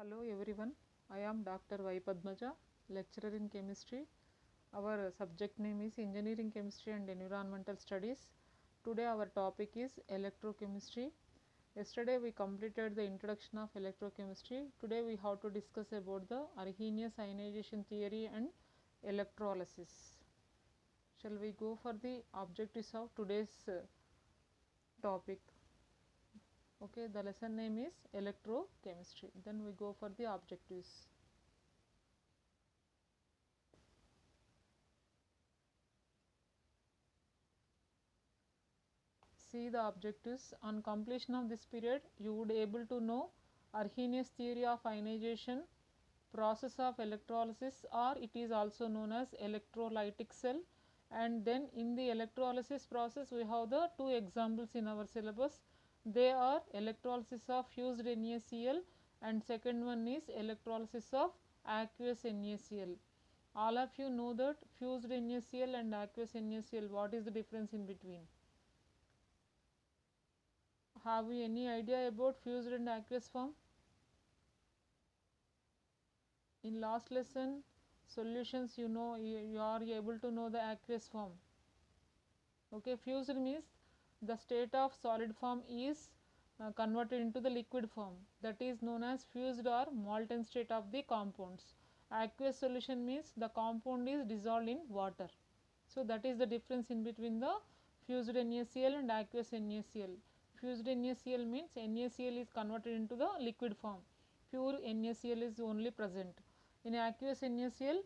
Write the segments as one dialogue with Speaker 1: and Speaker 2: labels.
Speaker 1: Hello everyone, I am Dr. Y. Padmaja, lecturer in chemistry. Our subject name is Engineering Chemistry and Environmental Studies. Today our topic is electrochemistry. Yesterday we completed the introduction of electrochemistry. Today we have to discuss about the Arrhenius ionization theory and electrolysis. Shall we go for the objectives of today's topic? Okay, the lesson name is electrochemistry. Then we go for the objectives. See the objectives. On completion of this period, you would able to know Arrhenius theory of ionization, process of electrolysis, or it is also known as electrolytic cell. And then in the electrolysis process, we have the two examples in our syllabus. They are electrolysis of fused NaCl and second one is electrolysis of aqueous NaCl. All of you know that fused NaCl and aqueous NaCl, what is the difference in between? Have we any idea about fused and aqueous form? In last lesson solutions, you know, you are able to know the aqueous form. Okay, fused means the state of solid form is converted into the liquid form, that is known as fused or molten state of the compounds. Aqueous solution means the compound is dissolved in water. So that is the difference in between the fused NaCl and aqueous NaCl. Fused NaCl means NaCl is converted into the liquid form, pure NaCl is only present. In aqueous NaCl,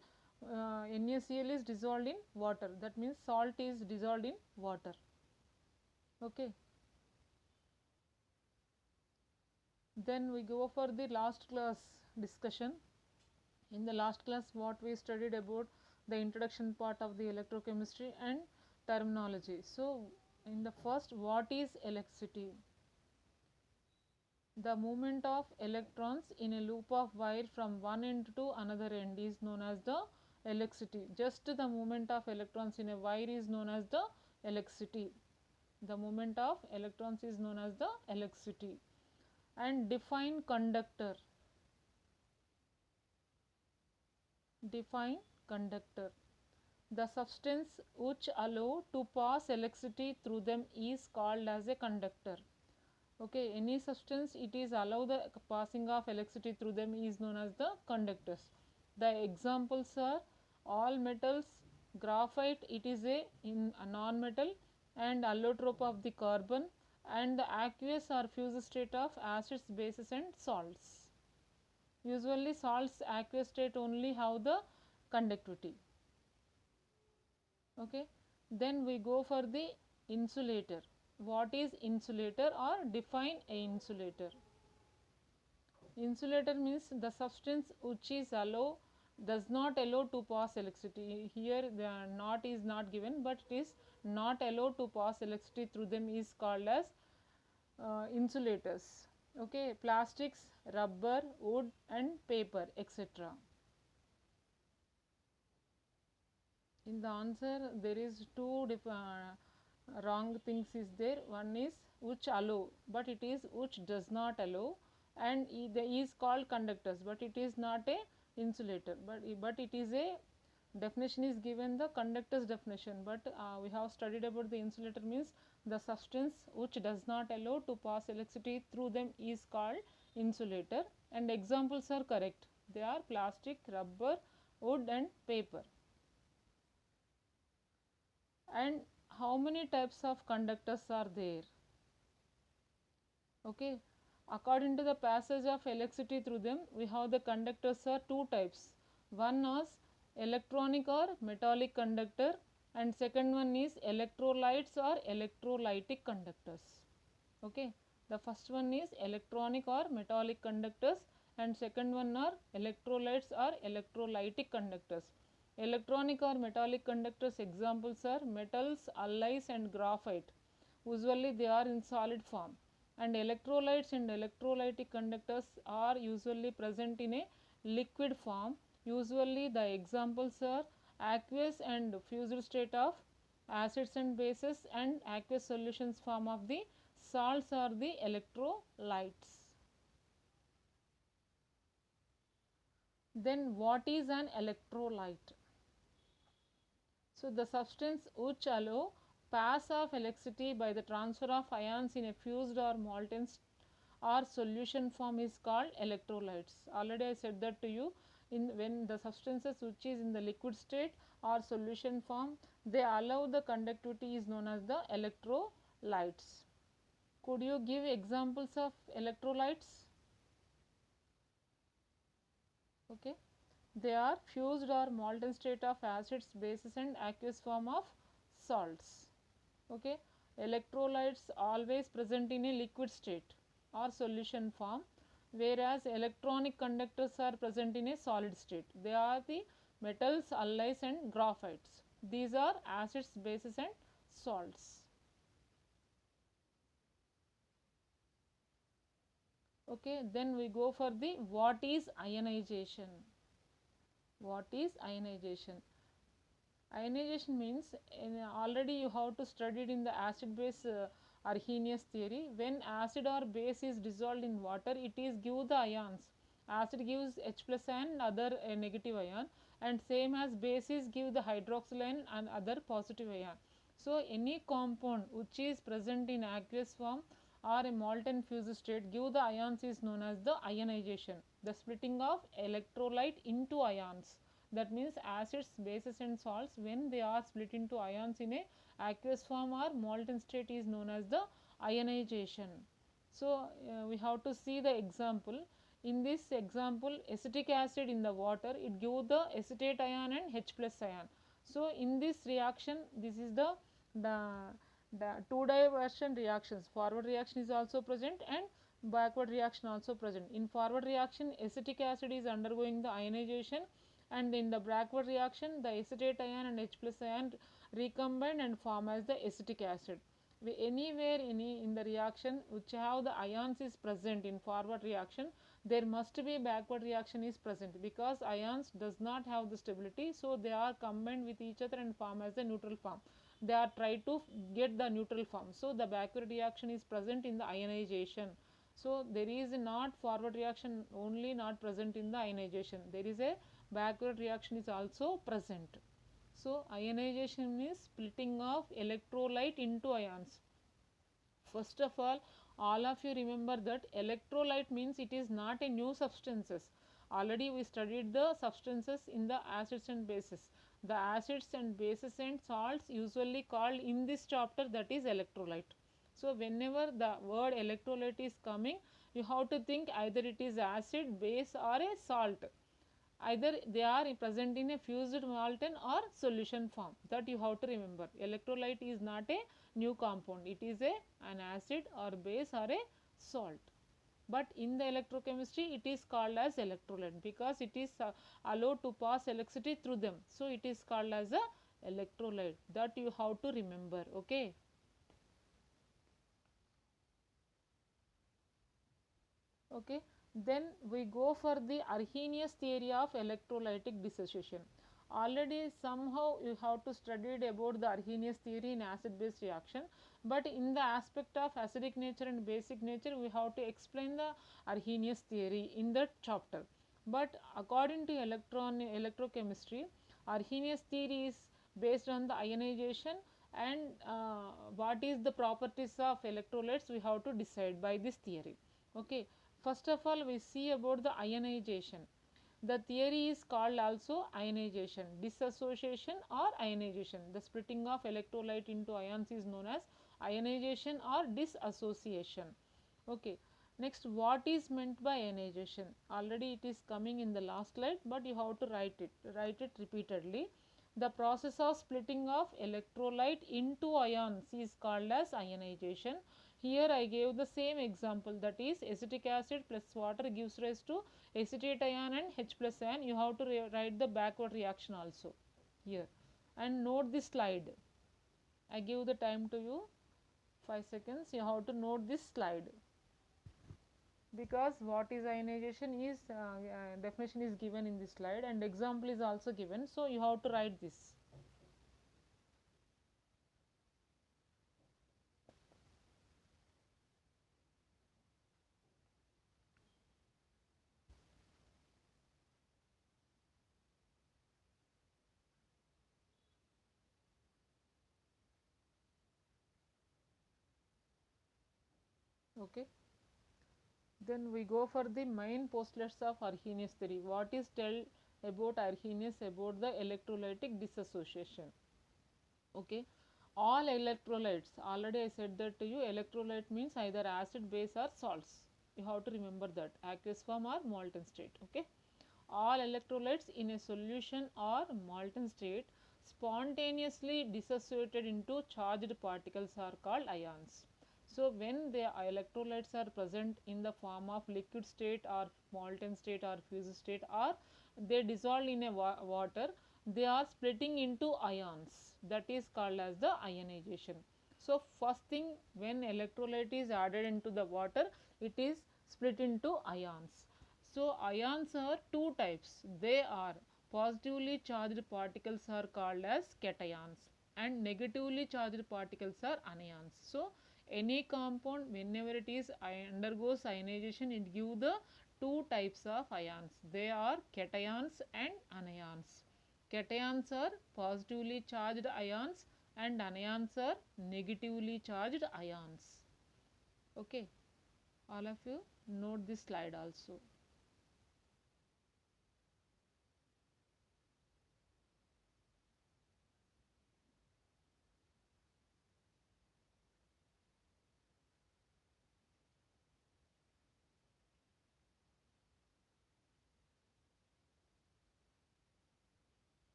Speaker 1: NaCl is dissolved in water, that means salt is dissolved in water. Okay. Then we go for the last class discussion. In the last class, what we studied about the introduction part of the electrochemistry and terminology. So in the first, what is electricity? The movement of electrons in a loop of wire from one end to another end is known as the electricity. Just the movement of electrons in a wire is known as the electricity. The movement of electrons is known as the electricity. And define conductor. Define conductor. The substance which allow to pass electricity through them is called as a conductor. Okay, any substance it is allow the passing of electricity through them is known as the conductors. The examples are all metals, graphite it is a non-metal, and allotrope of the carbon, and the aqueous or fused state of acids, bases and salts. Usually salts aqueous state only have the conductivity. Okay, then we go for the insulator. What is insulator or define a insulator? Insulator means the substance which is does not allow to pass electricity. Here the not is not given, but it is not allowed to pass electricity through them is called as insulators. Okay, plastics, rubber, wood and paper, etc. In the answer there is two wrong things is there. One is which allow, but it is which does not allow, and is called conductors, but it is not a insulator, but it is a definition is given the conductors definition, but we have studied about the insulator means the substance which does not allow to pass electricity through them is called insulator, and examples are correct. They are plastic, rubber, wood and paper. And how many types of conductors are there? Okay, according to the passage of electricity through them, we have the conductors are two types. One is electronic or metallic conductor, and second one is electrolytes or electrolytic conductors. Okay, the first one is electronic or metallic conductors, and second one are electrolytes or electrolytic conductors. Electronic or metallic conductors examples are metals, alloys and graphite. Usually they are in solid form, and electrolytes and electrolytic conductors are usually present in a liquid form. Usually the examples are aqueous and fused state of acids and bases, and aqueous solutions form of the salts are the electrolytes. Then what is an electrolyte? So the substance which allow pass of electricity by the transfer of ions in a fused or molten or solution form is called electrolytes. Already I said that to you. In when the substances which is in the liquid state or solution form, they allow the conductivity is known as the electrolytes. Could you give examples of electrolytes? Okay, they are fused or molten state of acids, bases and aqueous form of salts. Okay, electrolytes always present in a liquid state or solution form, whereas electronic conductors are present in a solid state. They are the metals, alloys and graphites. These are acids, bases and salts. Okay, then we go for the what is ionization. What is ionization? Ionization means already you have to study it in the acid base Arrhenius theory. When acid or base is dissolved in water, it is give the ions. Acid gives H plus ion and other negative ion, and same as bases give the hydroxyl ion and other positive ion. So any compound which is present in aqueous form or a molten fused state give the ions is known as the ionization, the splitting of electrolyte into ions. That means acids, bases and salts, when they are split into ions in a aqueous form or molten state, is known as the ionization. So we have to see the example. In this example, acetic acid in the water, it gives the acetate ion and H plus ion. So in this reaction, this is the two diversion reactions. Forward reaction is also present and backward reaction also present. In forward reaction, acetic acid is undergoing the ionization, and in the backward reaction the acetate ion and H plus ion recombine and form as the acetic acid. Anywhere in the reaction which have the ions is present in forward reaction, there must be backward reaction is present, because ions does not have the stability, so they are combined with each other and form as the neutral form. They are try to get the neutral form, so the backward reaction is present in the ionization. So there is not forward reaction only not present in the ionization, there is a backward reaction is also present. So ionization means splitting of electrolyte into ions. First of all of you remember that electrolyte means it is not a new substances. Already we studied the substances in the acids and bases. The acids and bases and salts usually called in this chapter, that is electrolyte. So whenever the word electrolyte is coming, you have to think either it is acid, base or a salt. Either they are present in a fused molten or solution form, that you have to remember. Electrolyte is not a new compound, it is an acid or base or a salt, but in the electrochemistry it is called as electrolyte because it is allowed to pass electricity through them, so it is called as a electrolyte, that you have to remember. Okay, okay, then we go for the Arrhenius theory of electrolytic dissociation. Already somehow you have to studied about the Arrhenius theory in acid base reaction, but in the aspect of acidic nature and basic nature we have to explain the Arrhenius theory in that chapter. But according to electrochemistry, Arrhenius theory is based on the ionization, and what is the properties of electrolytes we have to decide by this theory. Okay, first of all we see about the ionization. The theory is called also ionization, dissociation or ionization. The splitting of electrolyte into ions is known as ionization or dissociation. Okay, next, what is meant by ionization? Already it is coming in the last slide, but you have to write it repeatedly. The process of splitting of electrolyte into ions is called as ionization. Here I gave the same example, that is acetic acid plus water gives rise to acetate ion and H plus ion. You have to write the backward reaction also here, and note this slide. I give the time to you, 5 seconds. You have to note this slide, because what is ionization is definition is given in this slide and example is also given, so you have to write this. Okay. Then we go for the main postulates of Arrhenius theory. What is tell about Arrhenius about the electrolytic dissociation? Okay, all electrolytes, already I said that to you, electrolyte means either acid, base or salts. You have to remember that, aqueous form or molten state. Okay, all electrolytes in a solution or molten state spontaneously dissociated into charged particles are called ions. So when the electrolytes are present in the form of liquid state or molten state or fused state, or they dissolve in a water, they are splitting into ions, that is called as the ionization. So first thing, when electrolyte is added into the water, it is split into ions. So ions are two types. They are positively charged particles are called as cations and negatively charged particles are anions. So any compound, whenever it is undergoes ionization, it gives the two types of ions. They are cations and anions. Cations are positively charged ions and anions are negatively charged ions. Okay, all of you note this slide also.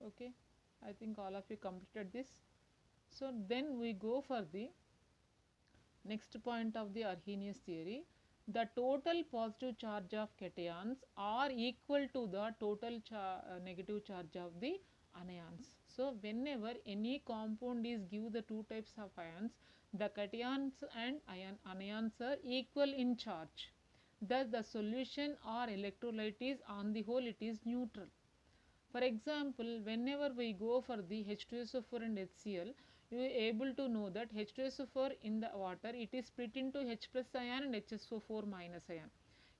Speaker 1: Okay, I think all of you completed this. So then we go for the next point of the Arrhenius theory. The total positive charge of cations are equal to the total negative charge of the anions. So whenever any compound is give the two types of ions, the cations and anions are equal in charge. Thus the solution or electrolyte is on the whole it is neutral. For example, whenever we go for the H2SO4 and HCl, you are able to know that H2SO4 in the water, it is split into H plus ion and HSO4 minus ion.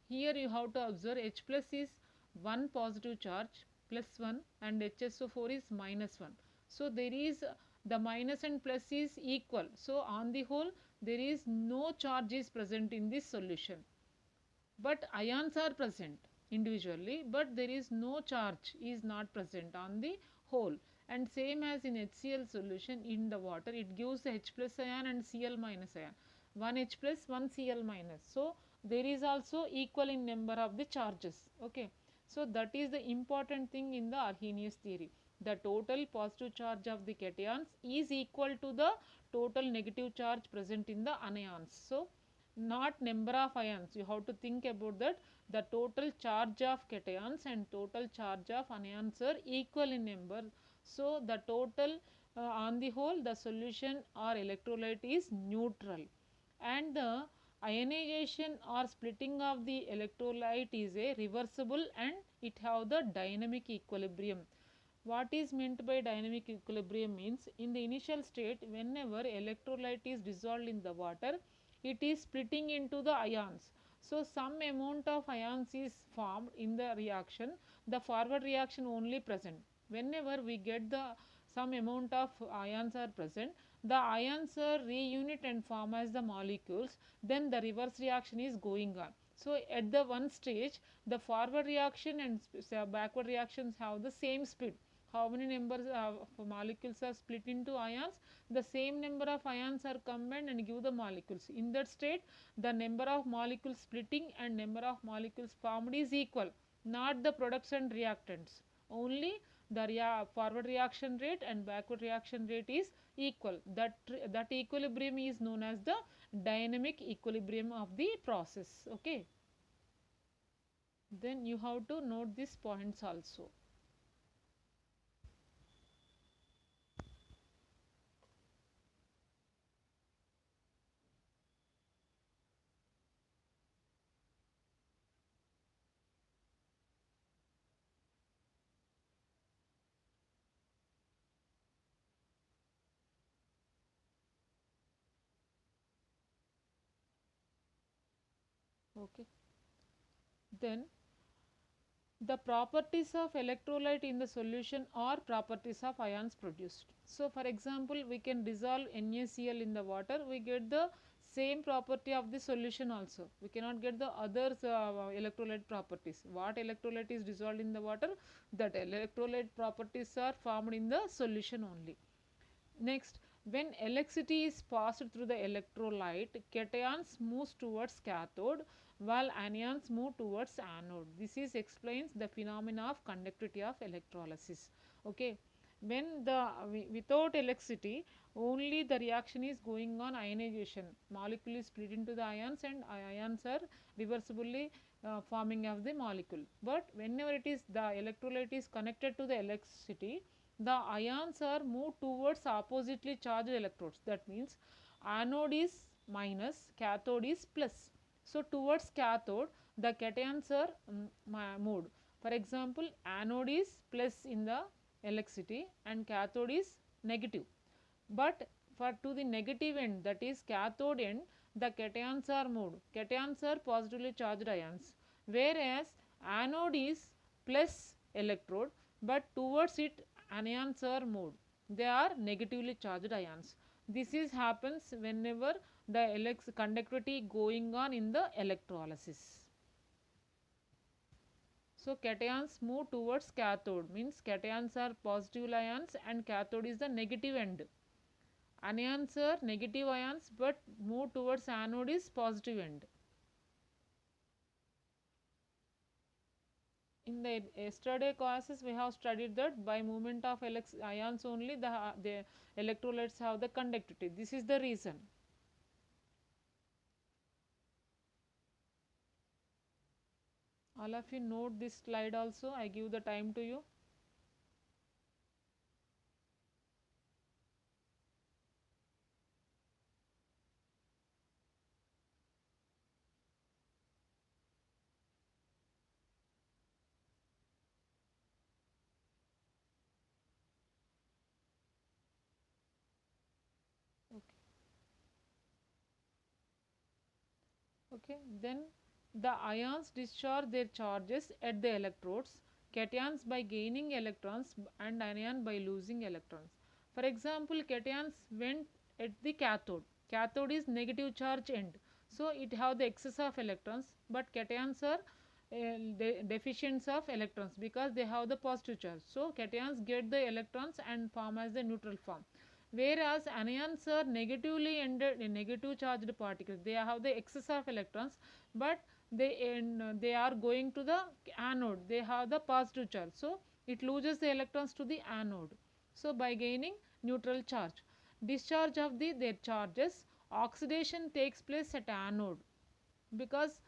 Speaker 1: Here you have to observe H plus is 1 positive charge plus 1 and HSO4 is minus 1. So there is the minus and plus is equal. So on the whole, there is no charge is present in this solution, but ions are present individually, but there is no charge is not present on the whole. And same as in HCl solution in the water, it gives H plus ion and Cl minus ion, 1 H plus 1 Cl minus. So there is also equal in number of the charges. Okay, so that is the important thing in the Arrhenius theory. The total positive charge of the cations is equal to the total negative charge present in the anions. So not number of ions, you have to think about that. The total charge of cations and total charge of anions are equal in number. So the total on the whole, the solution or electrolyte is neutral, and the ionization or splitting of the electrolyte is a reversible and it have the dynamic equilibrium. What is meant by dynamic equilibrium means, in the initial state, whenever electrolyte is dissolved in the water, it is splitting into the ions. So some amount of ions is formed in the reaction, the forward reaction only present. Whenever we get the some amount of ions are present, the ions are reunite and form as the molecules, then the reverse reaction is going on. So at the one stage, the forward reaction and backward reactions have the same speed. How many numbers of molecules are split into ions? The same number of ions are combined and give the molecules. In that state, the number of molecules splitting and number of molecules formed is equal, not the products and reactants. Only the forward reaction rate and backward reaction rate is equal. That equilibrium is known as the dynamic equilibrium of the process. Okay. Then you have to note these points also. Okay. Then The properties of electrolyte in the solution are properties of ions produced. So, for example, we can dissolve NaCl in the water, we get the same property of the solution also. We cannot get the other electrolyte properties. What electrolyte is dissolved in the water, that electrolyte properties are formed in the solution only. Next, when electricity is passed through the electrolyte, cations moves towards cathode while anions move towards anode. This is explains the phenomena of conductivity of electrolysis. Okay. When the without electricity, only the reaction is going on ionization. Molecule is split into the ions and ions are reversibly forming of the molecule. But whenever it is the electrolyte is connected to the electricity, the ions are moved towards oppositely charged electrodes. That means anode is minus, cathode is plus. So, towards cathode the cations are moved. For example, anode is plus in the electricity and cathode is negative. But for to the negative end, that is cathode end, the cations are moved. Cations are positively charged ions, whereas anode is plus electrode, but towards it anions are moved. They are negatively charged ions. This is happens whenever the conductivity going on in the electrolysis. So, cations move towards cathode, means cations are positive ions and cathode is the negative end. Anions are negative ions but move towards anode is positive end. In the yesterday classes we have studied that by movement of ions only the electrolytes have the conductivity. This is the reason. All of you note this slide also. I give the time to you. Okay. Okay. Then the ions discharge their charges at the electrodes, cations by gaining electrons and anion by losing electrons. For example, cations went at the cathode. Cathode is negative charge end. So, it have the excess of electrons, but cations are deficient of electrons because they have the positive charge. So, cations get the electrons and form as the neutral form, whereas anions are negatively ended in negative charged particles. They have the excess of electrons, but they are going to the anode. They have the positive charge, so it loses the electrons to the anode. So, by gaining neutral charge, discharge of their charges, oxidation takes place at anode because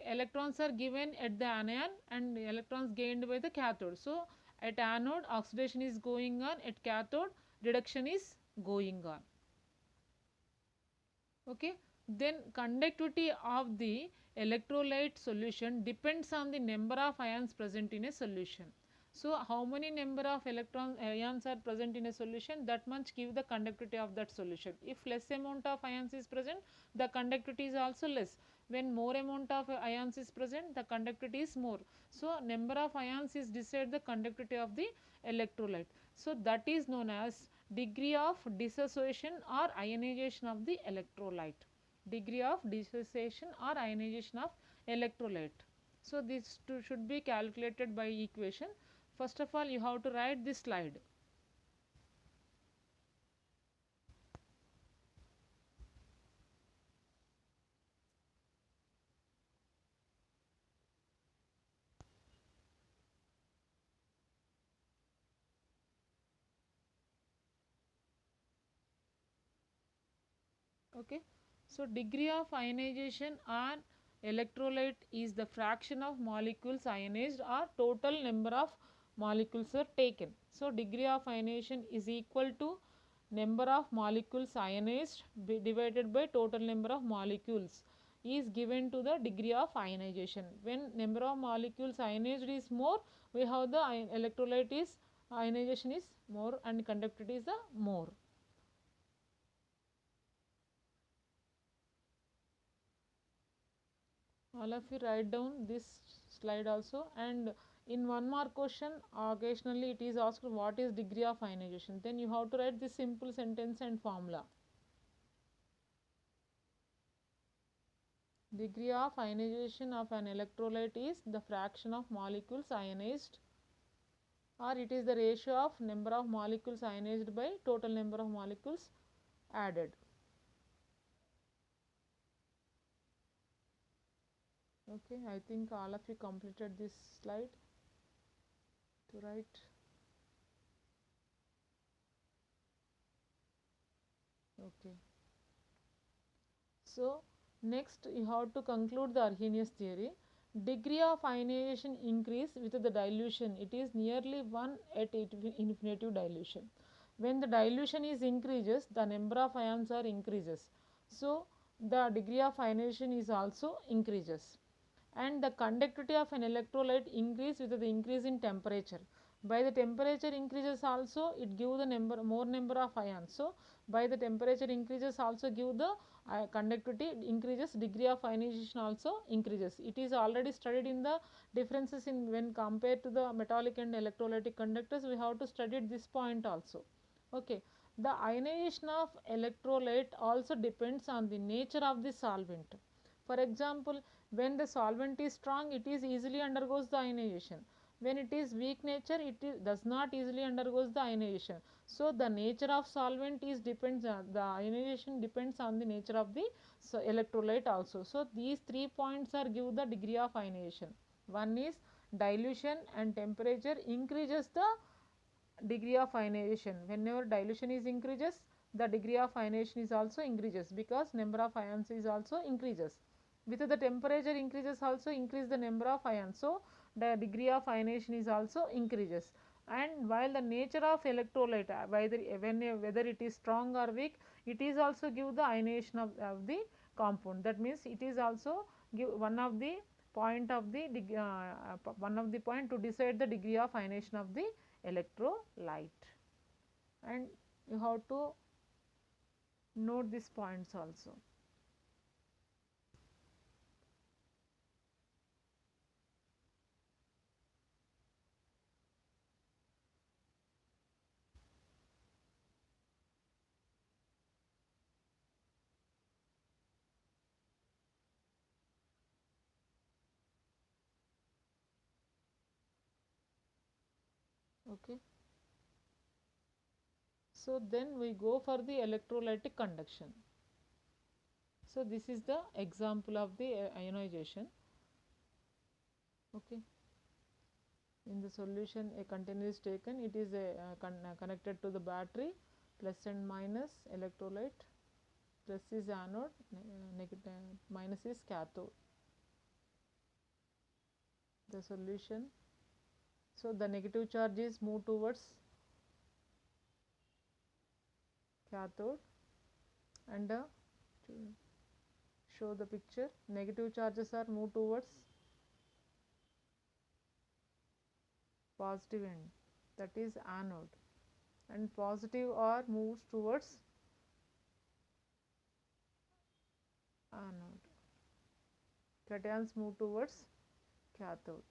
Speaker 1: electrons are given at the anion and electrons gained by the cathode. So, at anode oxidation is going on, at cathode reduction is going on. Okay. Then conductivity of the electrolyte solution depends on the number of ions present in a solution. So, how many number of ions are present in a solution, that much give the conductivity of that solution. If less amount of ions is present, the conductivity is also less. When more amount of ions is present, the conductivity is more. So, number of ions is decide the conductivity of the electrolyte. So, that is known as degree of dissociation or ionization of the electrolyte. Degree of dissociation or ionization of electrolyte. So, this should be calculated by equation. First of all, you have to write this slide. Okay. So, degree of ionization on electrolyte is the fraction of molecules ionized or total number of molecules are taken. So, degree of ionization is equal to number of molecules ionized divided by total number of molecules is given to the degree of ionization. When number of molecules ionized is more, we have the electrolyte is ionization is more and conductivity is the more. All of you write down this slide also, and In one mark question, occasionally it is asked what is degree of ionization. Then you have to write this simple sentence and formula. Degree of ionization of an electrolyte is the fraction of molecules ionized, or it is the ratio of number of molecules ionized by total number of molecules added. Okay, I think all of you completed this slide to write. Okay. So, next you have to conclude the Arrhenius theory. Degree of ionization increase with the dilution. It is nearly 1 at infinitive dilution. When the dilution is increases, the number of ions are increases. So, the degree of ionization is also increases. And the conductivity of an electrolyte increase with the increase in temperature. By the temperature increases also, it give the more number of ions. So, by the temperature increases also give the conductivity increases, degree of ionization also increases. It is already studied in the differences in when compared to the metallic and electrolytic conductors. We have to study this point also. Okay. The ionization of electrolyte also depends on the nature of the solvent. For example, when the solvent is strong, it is easily undergoes the ionization. When it is weak nature, does not easily undergoes the ionization. So, the nature of solvent is depends on the ionization depends on the nature of the electrolyte also. So, these 3 points are give the degree of ionization. One is dilution and temperature increases the degree of ionization. Whenever dilution is increases, the degree of ionization is also increases, because number of ions is also increases. With the temperature increases also increase the number of ions. So, the degree of ionization is also increases. And while the nature of electrolyte, whether it is strong or weak, it is also give the ionization of the compound. That means it is also give one of the point of the one of the point to decide the degree of ionization of the electrolyte. And you have to note these points also. Okay. So, then we go for the electrolytic conduction. So, this is the example of the ionization. Okay. In the solution, a container is taken, it is connected to the battery, plus and minus electrolyte, plus is anode, minus is cathode. The solution. So, the negative charge is moved towards cathode, and to show the picture, negative charges are moved towards positive end, that is anode, and positive are moves towards anode. Cations move towards cathode.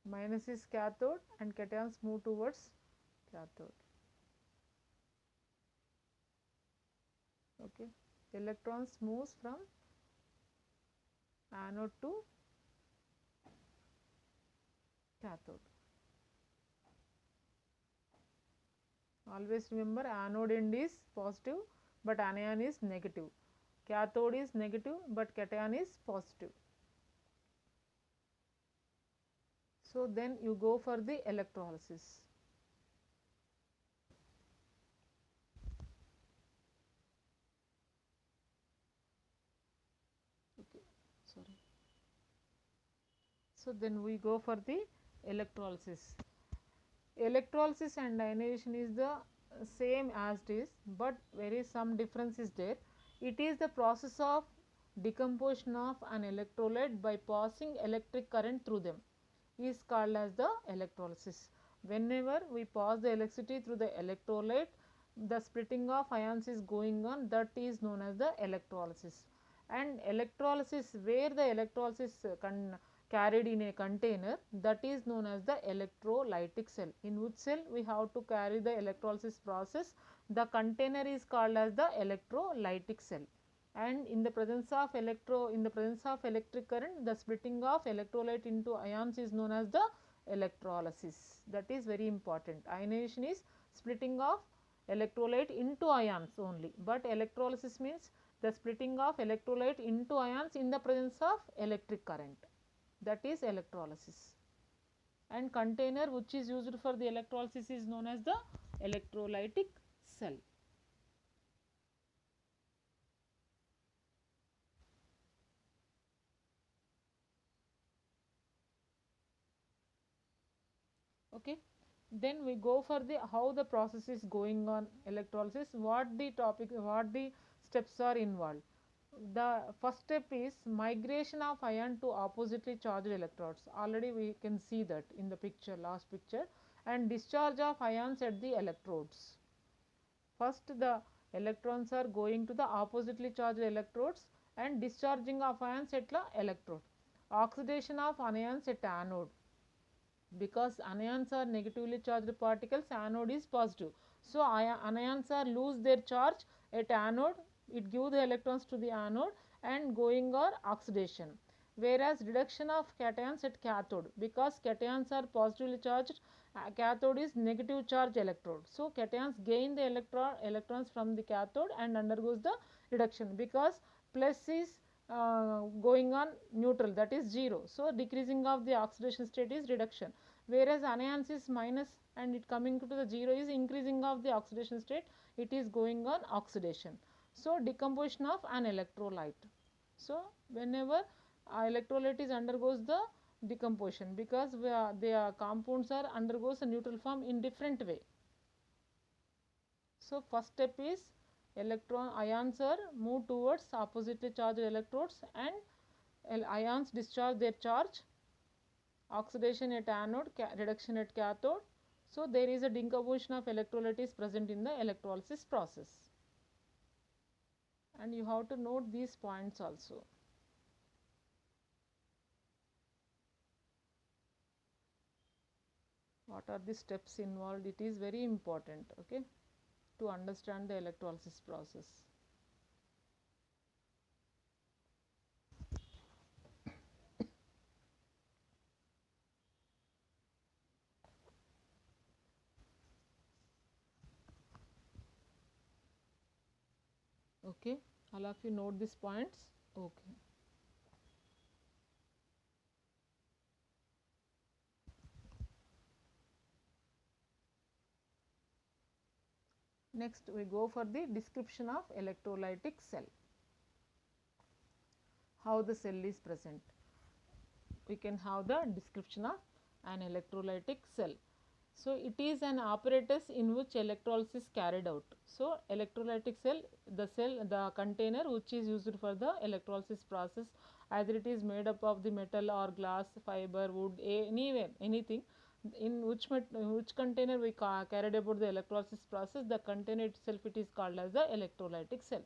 Speaker 1: Minus is cathode and cations move towards cathode. Okay. Electrons moves from anode to cathode. Always remember, anode end is positive but anion is negative. Cathode is negative but cation is positive. So, then you go for the electrolysis. Okay, sorry. So, then we go for the electrolysis. Electrolysis and ionization is the same as it is, but there is some difference is there. It is the process of decomposition of an electrolyte by passing electric current through them is called as the electrolysis. Whenever we pass the electricity through the electrolyte, the splitting of ions is going on, that is known as the electrolysis. And electrolysis, where the electrolysis carried in a container, that is known as the electrolytic cell. In which cell we have to carry the electrolysis process, the container is called as the electrolytic cell. And in the presence of electric current, the splitting of electrolyte into ions is known as the electrolysis. That is very important. Ionization is splitting of electrolyte into ions only, but electrolysis means the splitting of electrolyte into ions in the presence of electric current, that is electrolysis. And container which is used for the electrolysis is known as the electrolytic cell. Okay. Then we go for the how the process is going on electrolysis, what the steps are involved. The first step is migration of ion to oppositely charged electrodes. Already we can see that in the picture, last picture, and discharge of ions at the electrodes. First the electrons are going to the oppositely charged electrodes and discharging of ions at the electrode. Oxidation of anions at anode, because anions are negatively charged particles, anode is positive. So anions are lose their charge at anode, it gives the electrons to the anode and going or oxidation. Whereas reduction of cations at cathode, because cations are positively charged, cathode is negative charge electrode. So cations gain the electrons from the cathode and undergoes the reduction, because plus is going on neutral, that is 0. So decreasing of the oxidation state is reduction, whereas anions is minus and it coming to the 0 is increasing of the oxidation state, it is going on oxidation. So decomposition of an electrolyte. So whenever electrolyte is undergoes the decomposition, because their compounds are undergoes a neutral form in different way. So first step is ions are move towards oppositely charged electrodes and ions discharge their charge, oxidation at anode, reduction at cathode. So there is a decomposition of electrolyte is present in the electrolysis process, and you have to note these points also. What are the steps involved? It is very important, okay, to understand the electrolysis process. Okay, all of you note these points. Okay. Next we go for the description of electrolytic cell. How the cell is present. We can have the description of an electrolytic cell. So it is an apparatus in which electrolysis is carried out. So electrolytic cell, the container which is used for the electrolysis process, either it is made up of the metal or glass, fiber, wood, anywhere, anything. In which container we carried about the electrolysis process, the container itself it is called as the electrolytic cell.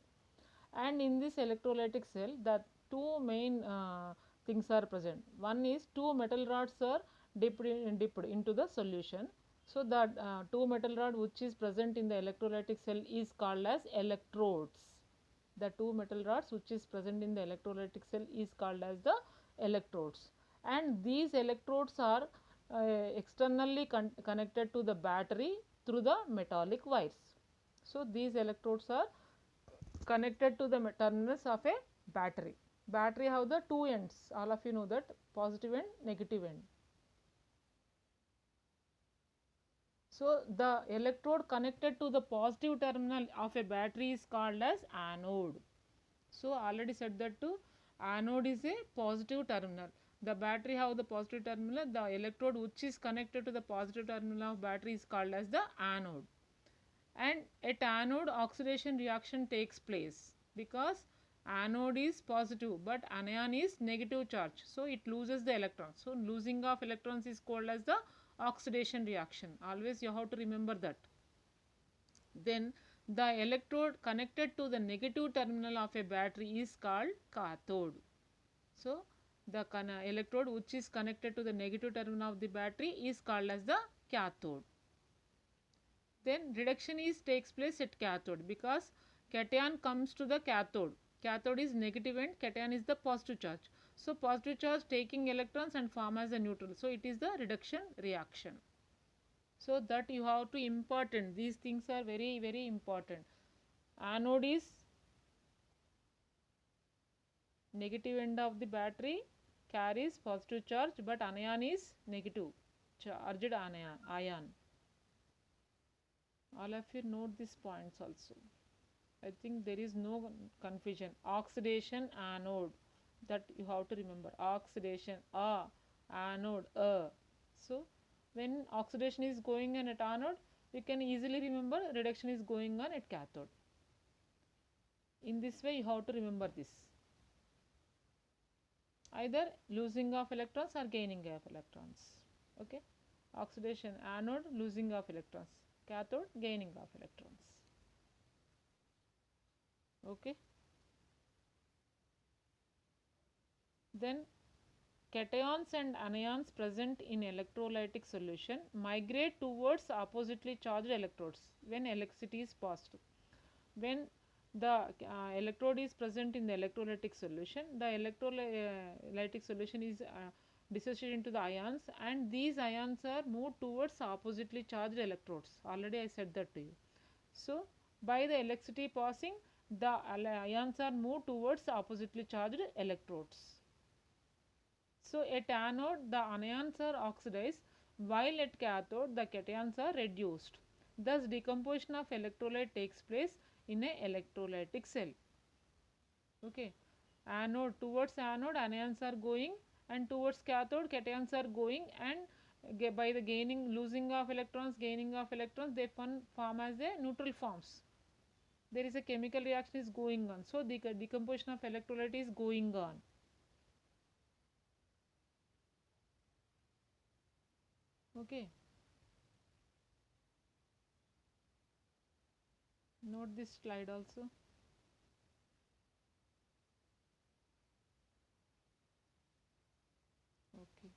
Speaker 1: And in this electrolytic cell, the two main things are present. One is two metal rods are dipped into the solution. So the two metal rod which is present in the electrolytic cell is called as electrodes. The two metal rods which is present in the electrolytic cell is called as the electrodes, and these electrodes are externally connected to the battery through the metallic wires. So these electrodes are connected to the terminals of a battery. Battery have the two ends, all of you know that, positive and negative end. So the electrode connected to the positive terminal of a battery is called as anode. So already said that too, anode is a positive terminal. The battery have the positive terminal, the electrode which is connected to the positive terminal of battery is called as the anode. And at anode oxidation reaction takes place, because anode is positive but anion is negative charge, so it loses the electrons. So losing of electrons is called as the oxidation reaction. Always you have to remember that. Then the electrode connected to the negative terminal of a battery is called cathode. So the electrode which is connected to the negative terminal of the battery is called as the cathode. Then reduction is takes place at cathode because cation comes to the cathode. Cathode is negative and cation is the positive charge. So positive charge taking electrons and form as a neutral. So it is the reduction reaction. So that you have to important. These things are very very important. Anode is negative end of the battery carries positive charge, but anion is negative charged ion. All of you note these points also. I think there is no confusion. Oxidation anode, that you have to remember. Oxidation anode So when oxidation is going on at anode, you can easily remember reduction is going on at cathode. In this way you have to remember this. Either losing of electrons or gaining of electrons. Okay. Oxidation anode, losing of electrons. Cathode, gaining of electrons. Okay. Then cations and anions present in electrolytic solution migrate towards oppositely charged electrodes when electricity is passed. When the electrode is present in the electrolytic solution, the electrolytic solution is dissociated into the ions, and these ions are moved towards oppositely charged electrodes. Already I said that to you. So by the electricity passing, the ions are moved towards oppositely charged electrodes. So at anode the anions are oxidized, while at cathode the cations are reduced. Thus decomposition of electrolyte takes place in a electrolytic cell. Okay. Anode, towards anode anions are going, and towards cathode cations are going, and by the losing of electrons, gaining of electrons, they form as a neutral forms. There is a chemical reaction is going on. So the decomposition of electrolyte is going on. Okay. Note this slide also. Okay.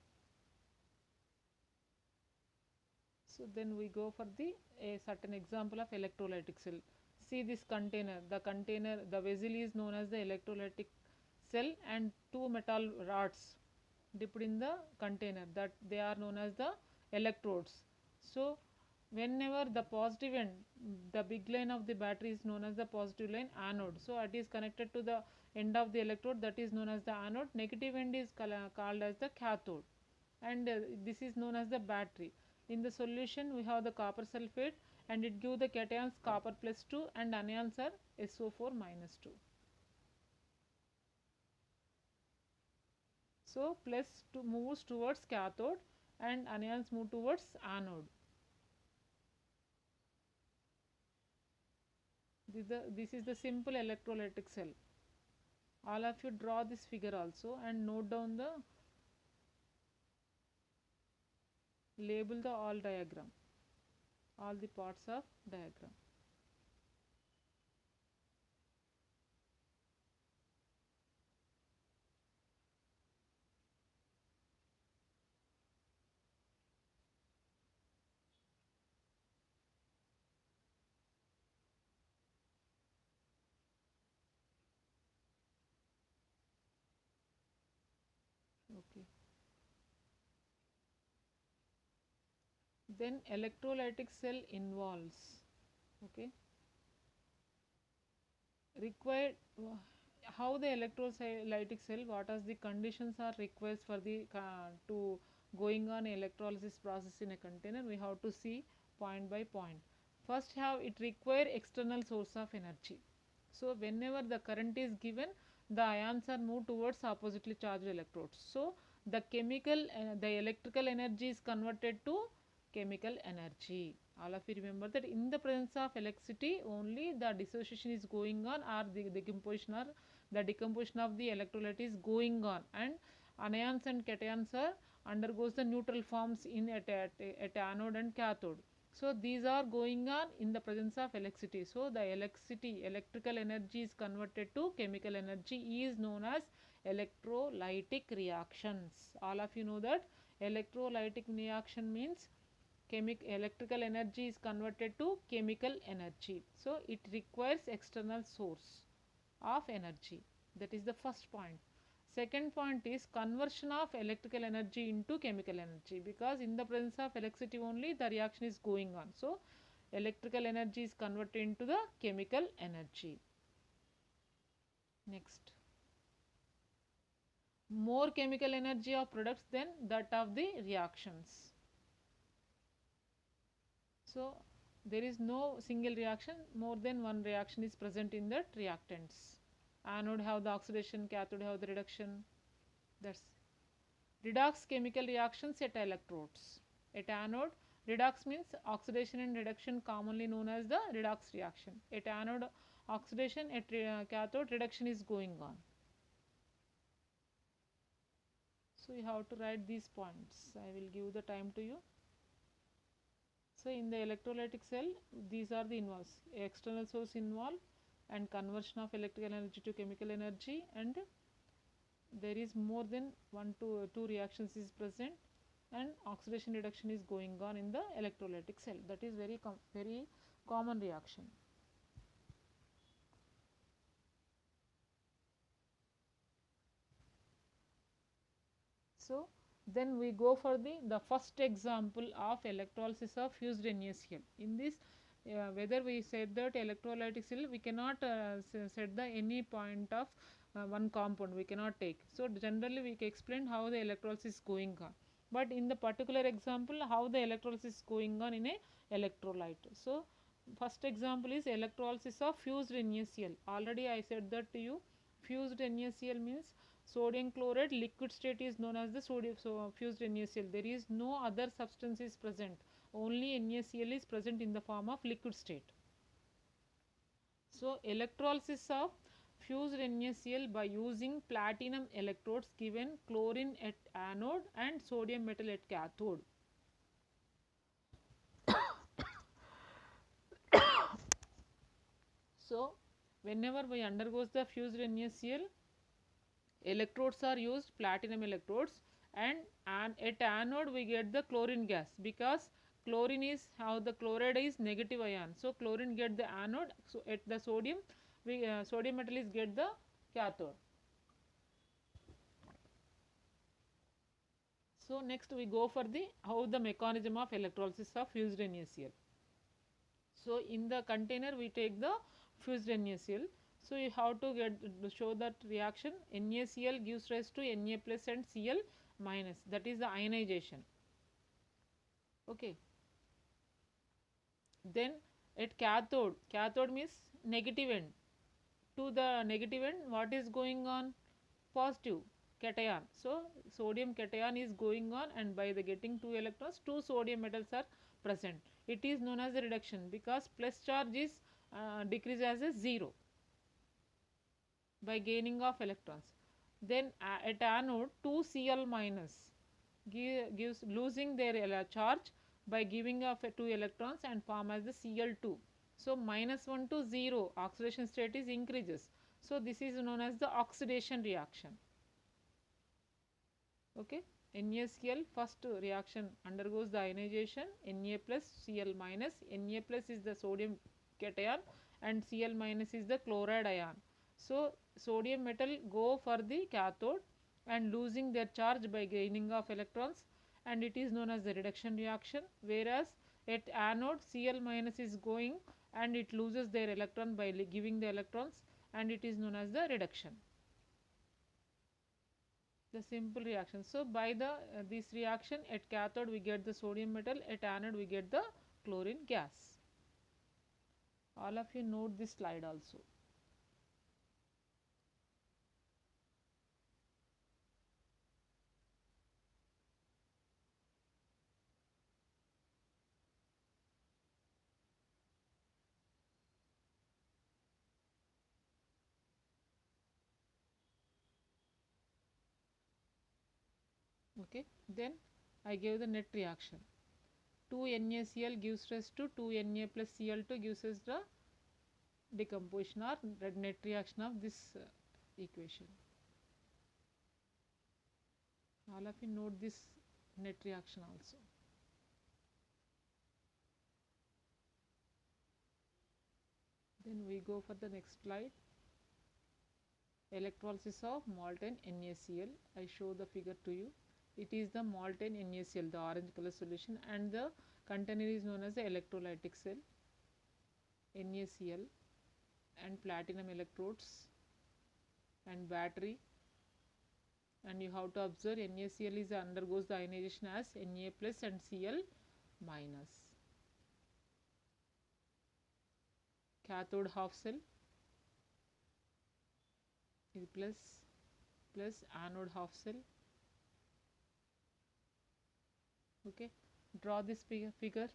Speaker 1: So then we go for the a certain example of electrolytic cell. See this container. The vessel is known as the electrolytic cell, and two metal rods dipped in the container, that they are known as the electrodes. So whenever the positive end, the big line of the battery is known as the positive line, anode. So it is connected to the end of the electrode, that is known as the anode. Negative end is called as the cathode, and this is known as the battery. In the solution we have the copper sulfate, and it gives the cations copper plus 2 and anions are SO4 minus 2. So plus 2 moves towards cathode and anions move towards anode. This is the simple electrolytic cell. All of you draw this figure also and note down the label the all diagram, all the parts of diagram. Okay. Then electrolytic cell involves, okay, required how the electrolytic cell, what are the conditions are required for the to going on electrolysis process in a container, we have to see point by point. First have it require external source of energy. So whenever the current is given, the ions are moved towards oppositely charged electrodes. So the the electrical energy is converted to chemical energy. All of you remember that in the presence of electricity only the dissociation is going on, or the decomposition, or the decomposition of the electrolyte is going on, and anions and cations are undergoes the neutral forms in at anode and cathode. So these are going on in the presence of electricity. So the electrical energy is converted to chemical energy, is known as electrolytic reactions. All of you know that electrolytic reaction means electrical energy is converted to chemical energy. So it requires external source of energy. That is the first point. Second point is conversion of electrical energy into chemical energy, because in the presence of electricity only the reaction is going on. So electrical energy is converted into the chemical energy. Next, more chemical energy of products than that of the reactions. So there is no single reaction, more than one reaction is present in the reactants. Anode have the oxidation, cathode have the reduction. That's redox chemical reactions at electrodes. At anode, redox means oxidation and reduction, commonly known as the redox reaction. At anode, oxidation, at cathode, reduction is going on. So you have to write these points. I will give the time to you. So in the electrolytic cell, these are the involves. External source involved and conversion of electrical energy to chemical energy, and there is more than one to two reactions is present, and oxidation reduction is going on in the electrolytic cell. That is very common reaction. So then we go for the first example of electrolysis of fused NaCl. In this, whether we said that electrolytic cell, we cannot set the any point of one compound, we cannot take. So generally we explain how the electrolysis is going on, but in the particular example how the electrolysis is going on in a electrolyte. So first example is electrolysis of fused NaCl. Already I said that to you. Fused NaCl means sodium chloride liquid state is known as the sodium fused NaCl. There is no other substance is present, only NaCl is present in the form of liquid state. So electrolysis of fused NaCl by using platinum electrodes given chlorine at anode and sodium metal at cathode. So whenever we undergoes the fused NaCl, electrodes are used, platinum electrodes, and at anode we get the chlorine gas, because chlorine is how the chloride is negative ion. So chlorine get the anode, so at the sodium we sodium metal is get the cathode. So next we go for the how the mechanism of electrolysis of fused NaCl. So in the container we take the fused NaCl. So you have to show that reaction. NaCl gives rise to Na plus and Cl minus, that is the ionization. Okay. Then at cathode, cathode means negative end. To the negative end, what is going on? Positive cation. So sodium cation is going on, and by the getting two electrons, two sodium metals are present. It is known as the reduction, because plus charge is decreased as a 0 by gaining of electrons. Then at anode, 2 Cl minus gives losing their charge by giving of 2 electrons and form as the Cl2. So minus 1 to 0, oxidation state is increases. So this is known as the oxidation reaction. Okay. NaCl first reaction undergoes the ionization, Na plus Cl minus. Na plus is the sodium cation and Cl minus is the chloride ion. So sodium metal go for the cathode and losing their charge by gaining of electrons, and it is known as the reduction reaction. Whereas at anode, Cl minus is going and it loses their electron by giving the electrons, and it is known as the reduction. The simple reaction. So by the this reaction, at cathode we get the sodium metal, at anode we get the chlorine gas. All of you note this slide also. Okay, then I gave the net reaction. 2 NaCl gives rise to 2 Na plus Cl2 gives us the decomposition or net reaction of this equation. All of you note this net reaction also. Then we go for the next slide. Electrolysis of molten NaCl. I show the figure to you. It is the molten NaCl, the orange color solution, and the container is known as the electrolytic cell, NaCl, and platinum electrodes and battery. And you have to observe NaCl is undergoes the ionization as Na plus and Cl minus. Cathode half cell is plus anode half cell. Okay, draw this figure.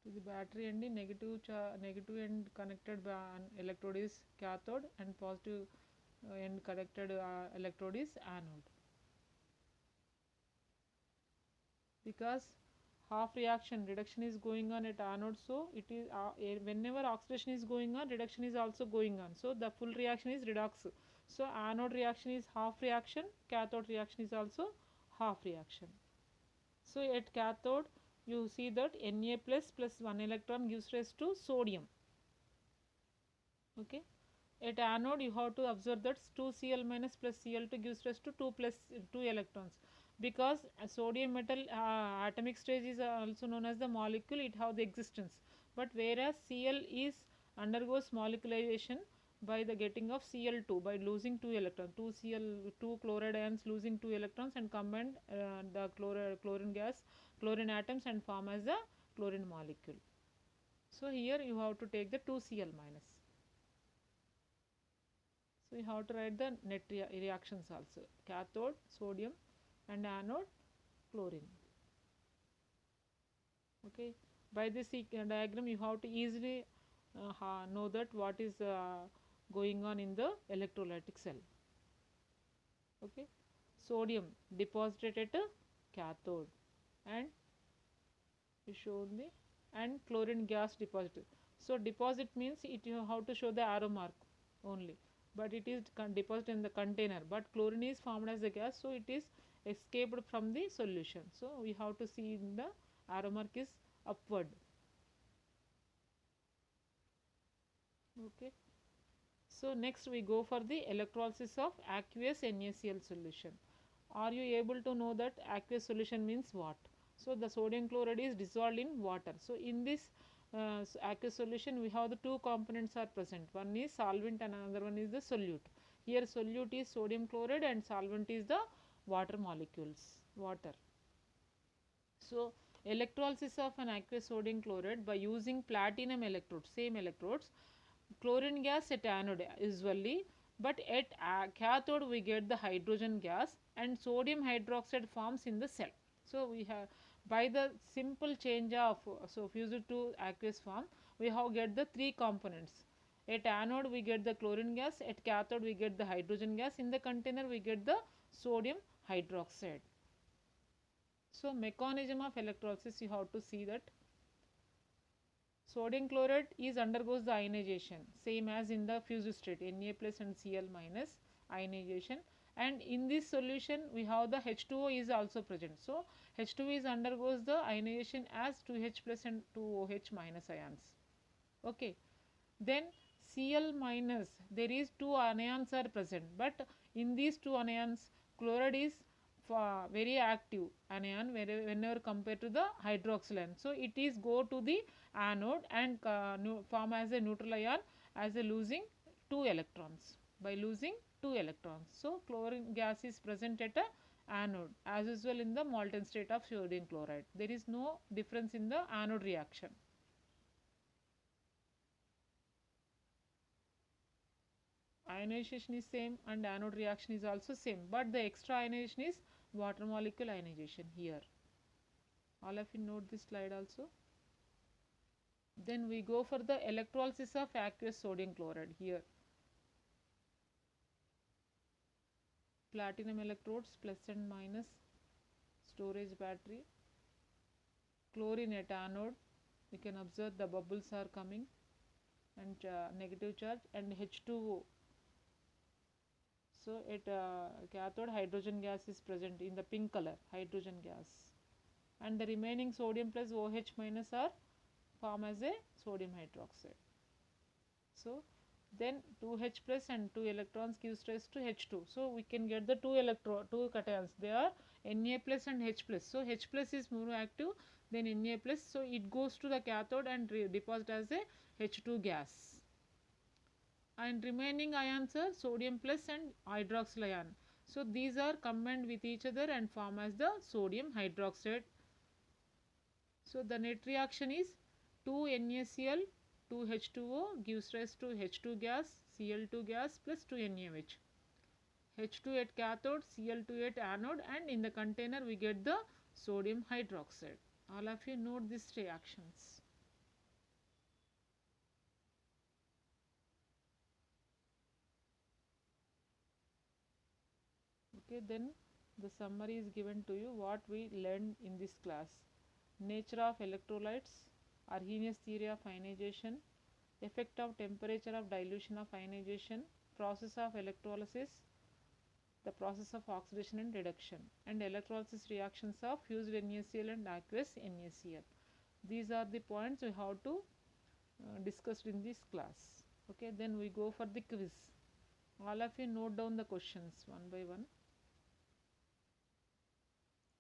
Speaker 1: To the battery end, negative end connected electrode is cathode, and positive end connected electrode is anode. Because half reduction is going on at anode, so it is whenever oxidation is going on, reduction is also going on, so the full reaction is redox. So anode reaction is half reaction, cathode reaction is also half reaction. So at cathode you see that Na plus 1 electron gives rise to sodium. Okay, at anode you have to observe that 2Cl minus plus Cl2 gives rise to 2 plus 2 electrons, because sodium metal atomic stage is also known as the molecule, it have the existence, but whereas Cl is undergoes molecularization by the getting of Cl2 by losing 2 electrons, 2 chloride ions losing 2 electrons and combine the chlorine atoms and form as the chlorine molecule. So here you have to take the 2Cl minus. So you have to write the net reactions also. Cathode sodium and anode chlorine. Okay. By this diagram you have to easily know that what is going on in the electrolytic cell. Okay. Sodium deposited at a cathode, and you show the, and chlorine gas deposited. So deposit means it you have to show the arrow mark only, but it is deposited in the container, but chlorine is formed as a gas, so it is escaped from the solution, so we have to see in the arrow mark is upward. Okay, so next we go for the electrolysis of aqueous NaCl solution. Are you able to know that aqueous solution means what? So the sodium chloride is dissolved in water. So in this aqueous solution we have the two components are present. One is solvent and another one is the solute. Here solute is sodium chloride and solvent is the water molecules, water. So electrolysis of an aqueous sodium chloride by using platinum electrodes, same electrodes, chlorine gas at anode usually, but at cathode we get the hydrogen gas and sodium hydroxide forms in the cell. So we have, by the simple change of so fused to aqueous form, we have get the three components. At anode we get the chlorine gas, at cathode we get the hydrogen gas, in the container we get the sodium hydroxide. So mechanism of electrolysis you have to see that sodium chloride is undergoes the ionization same as in the fused state, Na plus and Cl minus ionization, and in this solution we have the H2O is also present. So H2O is undergoes the ionization as 2H plus and 2OH minus ions. Okay, then Cl minus, there is two anions are present, but in these two anions chloride is very active anion whenever compared to the hydroxyl ion. So it is go to the anode and form as a neutral ion as a losing 2 electrons, by losing 2 electrons. So chlorine gas is present at a anode as usual in the molten state of sodium chloride. There is no difference in the anode reaction. Ionization is same and anode reaction is also same, but the extra ionization is water molecule ionization here. All of you note this slide also. Then we go for the electrolysis of aqueous sodium chloride here. Platinum electrodes, plus and minus, storage battery, chlorine at anode. We can observe the bubbles are coming, and negative charge, and H2O. So at cathode, hydrogen gas is present in the pink color, hydrogen gas, and the remaining sodium plus OH minus are form as a sodium hydroxide. So then 2H plus and 2 electrons gives rise to H2. So we can get the two cations. They are Na plus and H plus. So H plus is more active than Na plus. So it goes to the cathode and deposit as a H2 gas. And remaining ions are sodium plus and hydroxyl ion. So these are combined with each other and form as the sodium hydroxide. So the net reaction is 2 NaCl 2 H2O gives rise to H2 gas, Cl2 gas plus 2 NaOH. H2 at cathode, Cl2 at anode, and in the container we get the sodium hydroxide. All of you note these reactions. Okay, then the summary is given to you what we learned in this class. Nature of electrolytes, Arrhenius theory of ionization, effect of temperature of dilution of ionization, process of electrolysis, the process of oxidation and reduction, and electrolysis reactions of fused NaCl and aqueous NaCl. These are the points we have to discuss in this class. Okay, then we go for the quiz. All of you note down the questions one by one.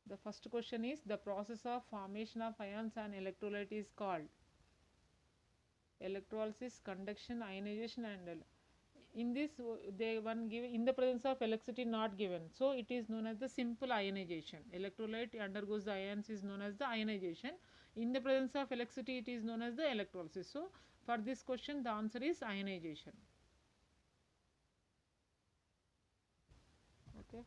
Speaker 1: The first question is, the process of formation of ions and electrolyte is called electrolysis, conduction, ionization, and in this they one given in the presence of electricity not given, so it is known as the simple ionization. Electrolyte undergoes the ions is known as the ionization. In the presence of electricity it is known as the electrolysis. So for this question the answer is ionization. Okay.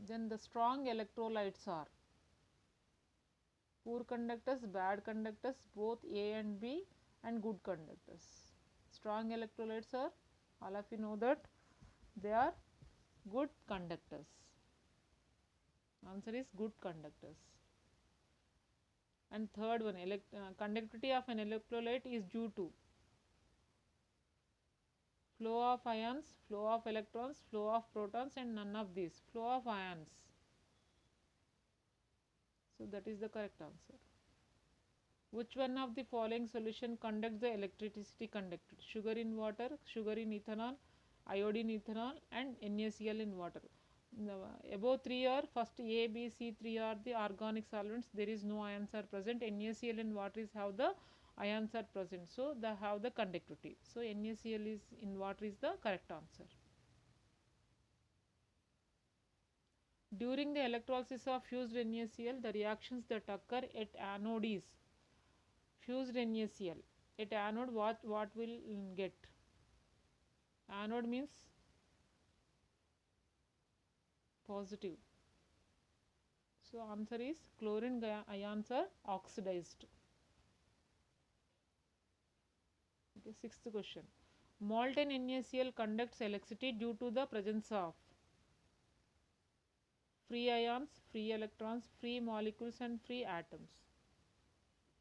Speaker 1: Then the strong electrolytes are poor conductors, bad conductors, both A and B, and good conductors. Strong electrolytes are, all of you know that they are good conductors. Answer is good conductors. And third one, conductivity of an electrolyte is due to flow of ions, flow of electrons, flow of protons, and none of these. Flow of ions. So that is the correct answer. Which one of the following solution conducts the electricity conducted? Sugar in water, sugar in ethanol, iodine ethanol, and NaCl in water. Above 3 are first A, B, C 3 are the organic solvents. There is no ions are present. NaCl in water is how the ions are present. So they have the conductivity. So NaCl is in water is the correct answer. During the electrolysis of fused NaCl, the reactions that occur at anode is fused NaCl. At anode, what will get? Anode means positive. So answer is chlorine ions are oxidized. Okay, sixth question. Molten NaCl conducts electricity due to the presence of free ions, free electrons, free molecules, and free atoms.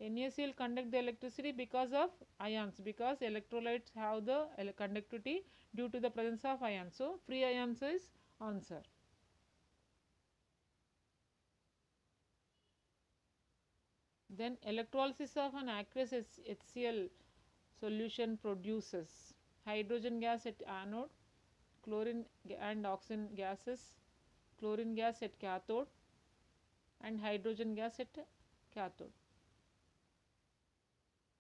Speaker 1: NaCl conduct the electricity because of ions, because electrolytes have the conductivity due to the presence of ions. So free ions is answer. Then electrolysis of an aqueous HCl solution produces hydrogen gas at anode, chlorine and oxygen gases, chlorine gas at cathode, and hydrogen gas at cathode.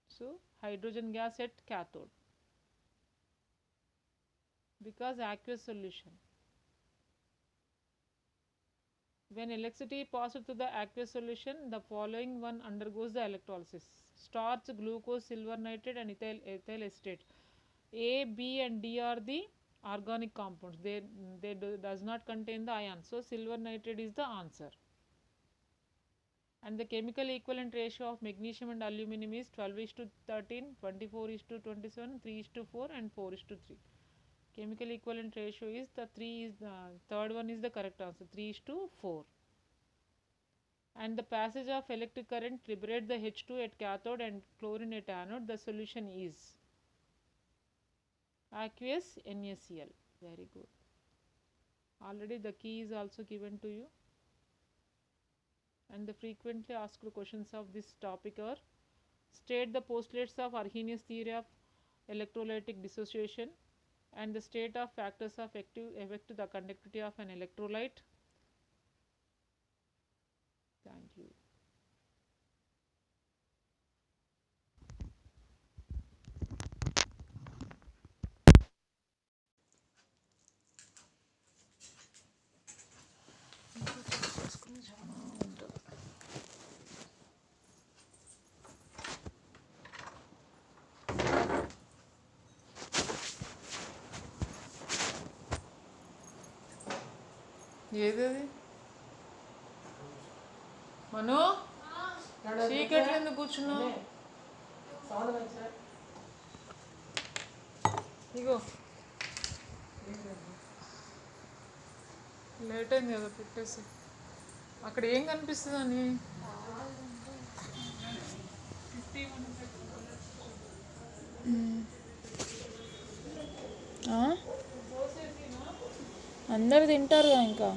Speaker 1: So hydrogen gas at cathode, because aqueous solution. When electricity passes through the aqueous solution, the following one undergoes the electrolysis: starch, glucose, silver nitrate, and ethyl acetate. A, B, and D are the organic compounds. They does not contain the ion. So silver nitrate is the answer. And the chemical equivalent ratio of magnesium and aluminum is 12:13, 24:27, 3:4 and 4:3. Chemical equivalent ratio is the 3 is the third one is the correct answer, 3:4. And the passage of electric current liberates the H2 at cathode and chlorine at anode. The solution is aqueous NaCl. Very good. Already the key is also given to you. And the frequently asked questions of this topic are: state the postulates of Arrhenius theory of electrolytic dissociation, and the state of factors of effect the conductivity of an electrolyte. Thank you. ఏదది మను చీకట్లు ఎందుకు కూర్చున్నావు? ఇగో late అయింది కదా, పెట్టేసి. అక్కడ ఏం కనిపిస్తుంది అని
Speaker 2: అందరు తింటారుగా ఇంకా.